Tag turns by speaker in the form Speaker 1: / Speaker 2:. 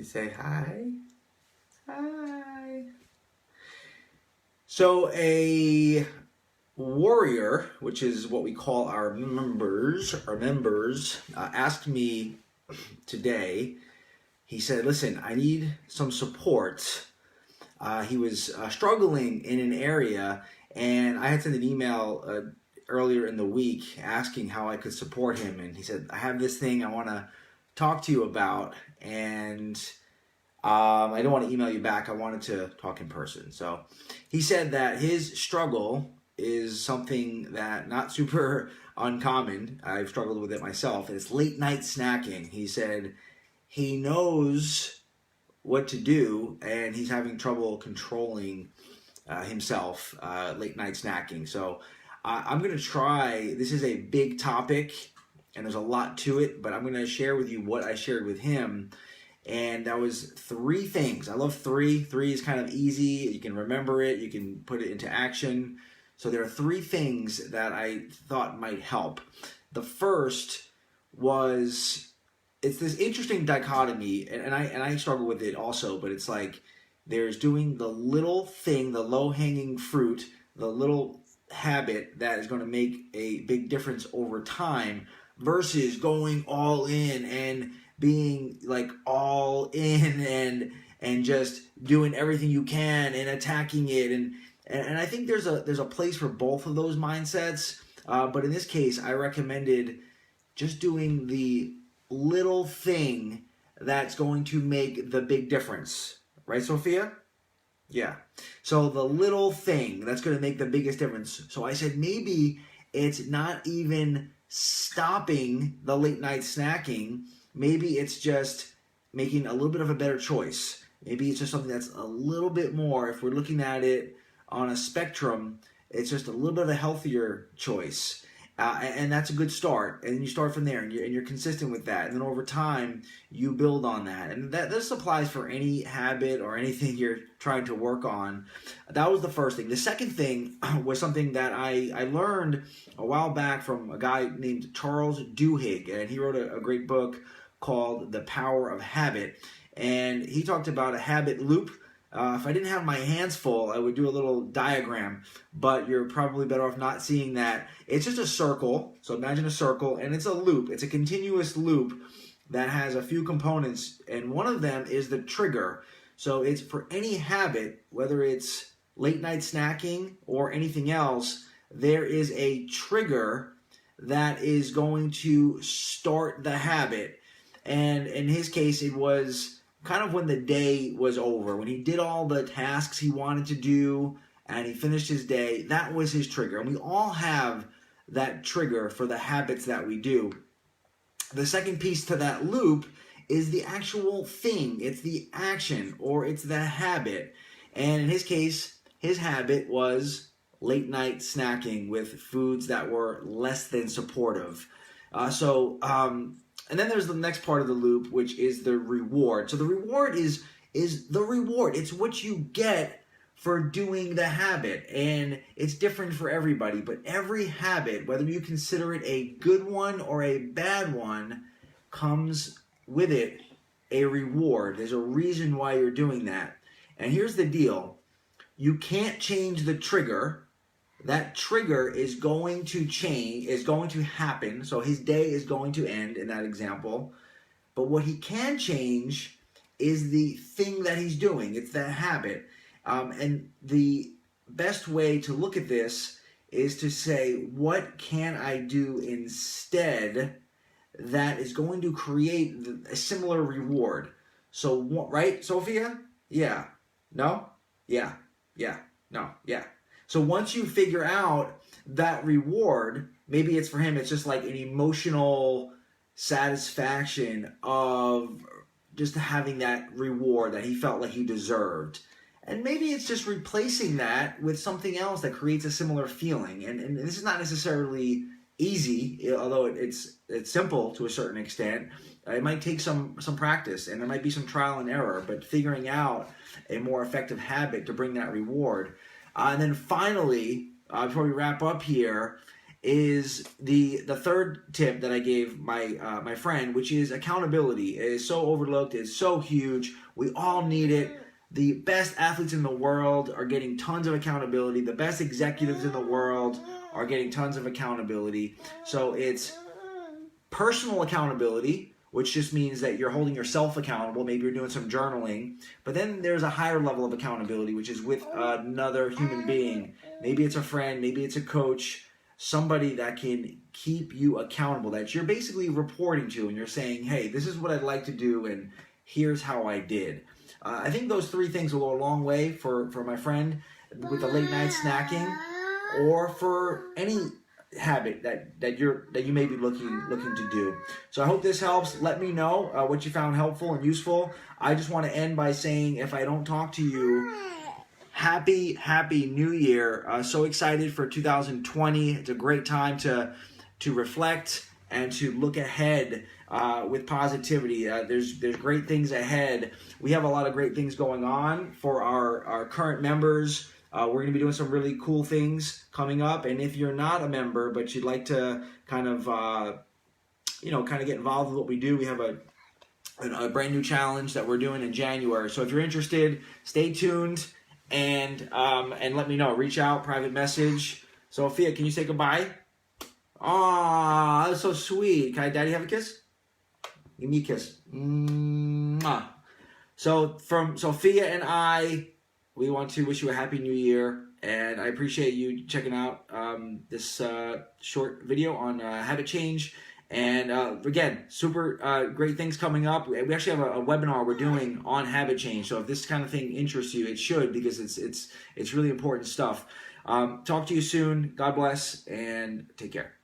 Speaker 1: You say hi. Hi. So a warrior, which is what we call our members, asked me today. He said, "Listen, I need some support." He was struggling in an area, and I had sent an email earlier in the week asking how I could support him. And he said, "I have this thing I want to talk to you about, and I don't want to email you back. I wanted to talk in person." So he said that his struggle is something that not super uncommon. I've struggled with it myself. It's late night snacking. He said he knows what to do, and he's having trouble controlling himself, late night snacking. So I'm going to try. This is a big topic, and there's a lot to it, but I'm going to share with you what I shared with him. And that was 3 things. I love 3. 3 is kind of easy. You can remember it. You can put it into action. So there are 3 things that I thought might help. The first was, it's this interesting dichotomy, and I struggle with it also, but it's like there's doing the little thing, the low-hanging fruit, the little habit that is going to make a big difference over time versus going all in and being like all in and just doing everything you can and attacking it. And I think there's a place for both of those mindsets. But in this case, I recommended just doing the little thing that's going to make the big difference. Right, Sophia? Yeah. So the little thing that's going to make the biggest difference. So I said maybe it's not even stopping the late night snacking. Maybe it's just making a little bit of a better choice. Maybe it's just something that's a little bit more, if we're looking at it on a spectrum, it's just a little bit of a healthier choice. And that's a good start. And you start from there, and you're consistent with that. And then over time, you build on that. And this applies for any habit or anything you're trying to work on. That was the first thing. The second thing was something that I learned a while back from a guy named Charles Duhigg. And he wrote a great book called The Power of Habit. And he talked about a habit loop. If I didn't have my hands full, I would do a little diagram, but you're probably better off not seeing that. It's just a circle. So imagine a circle, and it's a loop. It's a continuous loop that has a few components, and one of them is the trigger. So it's for any habit, whether it's late night snacking or anything else, there is a trigger that is going to start the habit. And in his case, it was kind of when the day was over, when he did all the tasks he wanted to do and he finished his day. That was his trigger. And we all have that trigger for the habits that we do. The second piece to that loop is the actual thing. It's the action, or it's the habit. And in his case, his habit was late night snacking with foods that were less than supportive. And then there's the next part of the loop, which is the reward. So the reward is the reward. It's what you get for doing the habit. And it's different for everybody. But every habit, whether you consider it a good one or a bad one, comes with it a reward. There's a reason why you're doing that. And here's the deal. You can't change the trigger. That trigger is going to change, is going to happen. So his day is going to end in that example. But what he can change is the thing that he's doing. It's that habit. And the best way to look at this is to say, what can I do instead that is going to create a similar reward? So, right, Sophia? Yeah. No? Yeah. Yeah. No. Yeah. So once you figure out that reward, maybe it's for him, it's just like an emotional satisfaction of just having that reward that he felt like he deserved. And maybe it's just replacing that with something else that creates a similar feeling. And this is not necessarily easy, although it's simple to a certain extent. It might take some practice, and there might be some trial and error, but figuring out a more effective habit to bring that reward. And then finally, before we wrap up here, is the third tip that I gave my friend, which is accountability. It is so overlooked. It's so huge. We all need it. The best athletes in the world are getting tons of accountability. The best executives in the world are getting tons of accountability. So it's personal accountability, which just means that you're holding yourself accountable. Maybe you're doing some journaling. But then there's a higher level of accountability, which is with another human being. Maybe it's a friend, maybe it's a coach, somebody that can keep you accountable, that you're basically reporting to, and you're saying, hey, this is what I'd like to do, and here's how I did. I think those three things will go a long way for my friend with the late night snacking, or for any habit that you may be looking to do. So I hope this helps. Let me know what you found helpful and useful. I just want to end by saying, if I don't talk to you, happy New Year. So excited for 2020. It's a great time to reflect and to look ahead with positivity. There's great things ahead. We have a lot of great things going on for our current members. We're going to be doing some really cool things coming up. And if you're not a member, but you'd like to kind of get involved with what we do, we have a brand new challenge that we're doing in January. So if you're interested, stay tuned and let me know. Reach out, private message. Sophia, can you say goodbye? Aw, that's so sweet. Can Daddy have a kiss? Give me a kiss. Mwah. So from Sophia and I, we want to wish you a happy new year, and I appreciate you checking out this short video on habit change. And again, super great things coming up. We actually have a webinar we're doing on habit change. So if this kind of thing interests you, it should, because it's really important stuff. Talk to you soon. God bless, and take care.